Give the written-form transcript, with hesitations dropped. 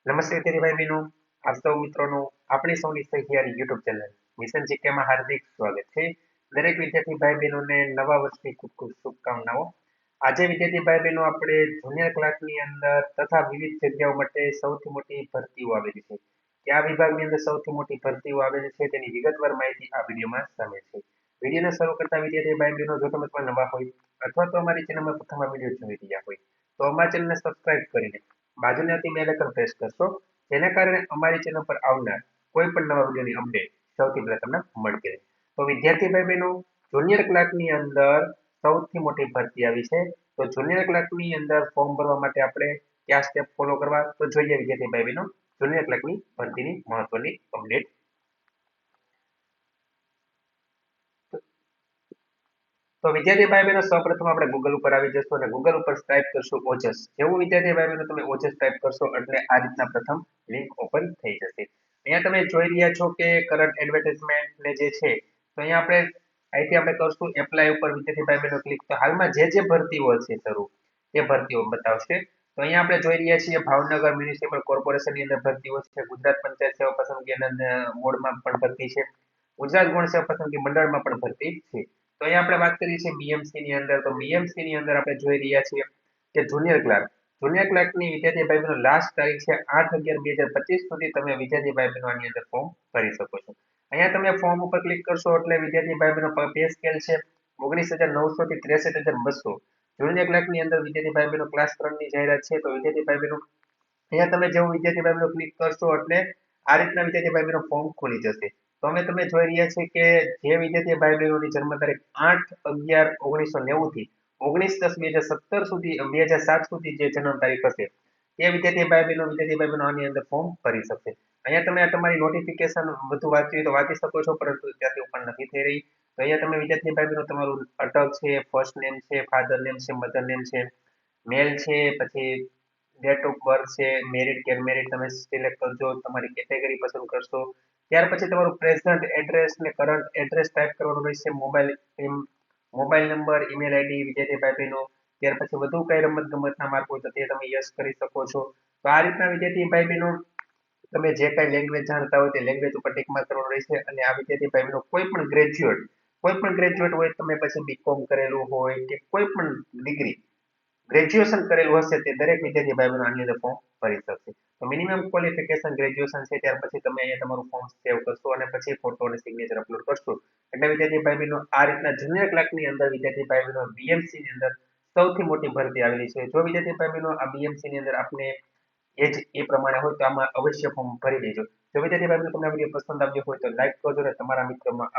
નમસ્તે તેરી ભાઈ બહેનો આપ સૌ મિત્રોનું આપણી સૌની સહિયારી યુટ્યુબ ચેનલ મિશન જીકેમાં હાર્દિક સ્વાગત છે. દરેક વિદ્યાર્થી ભાઈ બહેનોને નવા વર્ષની ખૂબ ખૂબ શુભકામનાઓ. આજે વિદ્યાર્થી ભાઈ બહેનો આપણે જુનિયર ક્લાસની અંદર તથા વિવિધ જગ્યાઓ માટે સૌથી મોટી ભરતીઓ આવેલી છે. કયા વિભાગની અંદર સૌથી મોટી ભરતીઓ આવેલી છે તેની વિગતવાર માહિતી આ વિડીયોમાં સામેલ છે. વિડીયોને શરૂ કરતા વિદ્યાર્થી ભાઈ બહેનો જો તમે પણ નવા હોય અથવા તો અમારી ચેનલમાં પ્રથમ આ વિડીયો જોઈ રહ્યા હોય તો અમારી ચેનલને સબસ્ક્રાઇબ કરીને બાજુની આવતી બેલ આઇકન પ્રેસ કરશો, જેના કારણે અમારી ચેનલ પર આવનાર કોઈ પણ નવા વિડીયોની અપડેટ સૌથી પહેલા તમને મળતી રહે. તો વિદ્યાર્થી ભાઈ બહેનો, જુનિયર ક્લાર્કની અંદર સૌથી મોટી ભરતી આવી છે. તો જુનિયર ક્લાર્કની અંદર ફોર્મ ભરવા માટે આપણે કયા સ્ટેપ ફોલો કરવા, તો જોઈએ વિદ્યાર્થી ભાઈ બહેનો જુનિયર ક્લાર્કની ભરતીની મહત્વની અપડેટ. તો વિદ્યાર્થી ભાઈ બહેનો સૌપ્રથમ આપણે ગૂગલ ઉપર આવી જશું અને ગૂગલ ઉપર ટાઈપ કરશું ઓજસ. જેવું વિદ્યાર્થી ભાઈ બહેનો તમે ઓજસ ટાઈપ કરશો એટલે આ રીતના પ્રથમ લિંક ઓપન થઈ જશે. અહીંયા તમે જોઈ રહ્યા છો કે કરંટ એડવર્ટાઇઝમેન્ટ ને જે છે, તો અહીંયા આપણે અહીંથી આપણે કરશું એપ્લાય ઉપર વિદ્યાર્થી ભાઈ બહેનો ક્લિક. તો હાલમાં જે ભરતીઓ છે શરૂ તે ભરતીઓ બતાવશે. તો અહીંયા આપણે જોઈ રહ્યા છીએ ભાવનગર મ્યુનિસિપલ કોર્પોરેશનની અંદર ભરતીઓ છે, ગુજરાત પંચાયત સેવા પસંદગી બોર્ડમાં પણ ભરતી છે, ગુજરાત ગૌણ સેવા પસંદગી મંડળમાં પણ ભરતી છે. તો અહીંયા આપણે વાત કરીએ છીએ બીએમસી ની અંદર. તો બીએમસી ની અંદર આપણે જોઈ રહ્યા છીએ કે જુનિયર ક્લાર્ક, જુનિયર ક્લાર્કની વિદ્યાર્થી ભાઈ બહેનો લાસ્ટ તારીખ છે 8/11/2025 સુધી તમે વિદ્યાર્થી ભાઈ બહેનો આની અંદર ફોર્મ ભરી શકો છો. અહીંયા તમે ફોર્મ ઉપર ક્લિક કરશો એટલે વિદ્યાર્થી ભાઈ બહેનો પે સ્કેલ છે 19,900 થી 63,200. જુનિયર ક્લાર્કની અંદર વિદ્યાર્થી ભાઈ બહેનો ક્લાસ 3 ની જાહેરાત છે. તો વિદ્યાર્થી ભાઈ બહેનો અહીંયા તમે જેવું વિદ્યાર્થી ભાઈ બહેનો ક્લિક કરશો એટલે આ રીતના વિદ્યાર્થી ભાઈ બહેનો ફોર્મ ખુલી જશે. તો અમે તમે જોઈ રહ્યા છીએ કે જે વિદ્યાર્થી ભાઈ બહેનોની જન્મ તારીખ 8/11/1990 થી 19/10/2017 સુધી 2007 સુધી જે જન્મ તારીખ હશે તે વિદ્યાર્થી ભાઈ બહેનો આની અંદર ફોર્મ ભરી શકશે. અહીંયા તમે તમારી નોટિફિકેશન વધુ વાંચવી તો વાંચી શકો છો, પરંતુ ત્યાંથી ઓપન નથી થઈ રહી. તો અહીંયા તમે વિદ્યાર્થી ભાઈ બહેનો તમારું અટક છે, ફર્સ્ટ નેમ છે, ફાધર નેમ છે, મધર નેમ છે, મેલ છે, પછી ડેટ ઓફ બર્થ છે, મેરિડ કે અનમેરિડ તમે સિલેક્ટ કરજો, તમારી કેટેગરી પસંદ કરશો. ત્યાર પછી તમારું પ્રેઝન્ટ એડ્રેસ ને કરંટ એડ્રેસ ટાઈપ કરવાનું રહેશે. મોબાઈલ નંબર, ઈમેલ આઈડી વિદ્યાર્થી ભાઈ બહેનો. ત્યાર પછી વધુ કઈ રમત ગમતના માર્ક હોય તો તે તમે યસ કરી શકો છો. તો આ રીતના વિદ્યાર્થી ભાઈ બહેનો તમે જે કઈ લેંગ્વેજ જાણતા હોય તે લેંગ્વેજ ઉપર ટિક માર્ક કરવાનું રહેશે. અને આ વિદ્યાર્થી ભાઈ બહેનો કોઈ પણ ગ્રેજ્યુએટ હોય, તમે પછી બીકોમ કરેલું હોય કે કોઈ પણ ડિગ્રી ગ્રેજ્યુએશન કરેલું હશે તે દરેક વિદ્યાર્થી ભાઈ બહેનો આની અંદર ફોર્મ ભરી શકશે. તો મિનિમમ ક્વોલિફિકેશન ગ્રેજ્યુએશન છે. ત્યાર પછી તમે અહીંયા તમારું ફોર્મ સેવ કરશો અને પછી ફોટો અને સિગ્નેચર અપલોડ કરશો એટલે વિદ્યાર્થી ભાઈ બહેનો આ રીતના જુનિયર ક્લાર્કની અંદર વિદ્યાર્થી ભાઈ બહેનો બીએમસી ની અંદર સૌથી મોટી ભરતી આવેલી છે. જો વિદ્યાર્થી ભાઈ બહેનો આ બીએમસી ની અંદર આપને એ પ્રમાણે હોય તો આમાં અવશ્ય ફોર્મ ભરી દેજો. જો વિદ્યાર્થી ભાઈ બહેનો તમને વિડીયો પસંદ આવ્યો હોય તો લાઈક કરજો અને તમારા મિત્રોમાં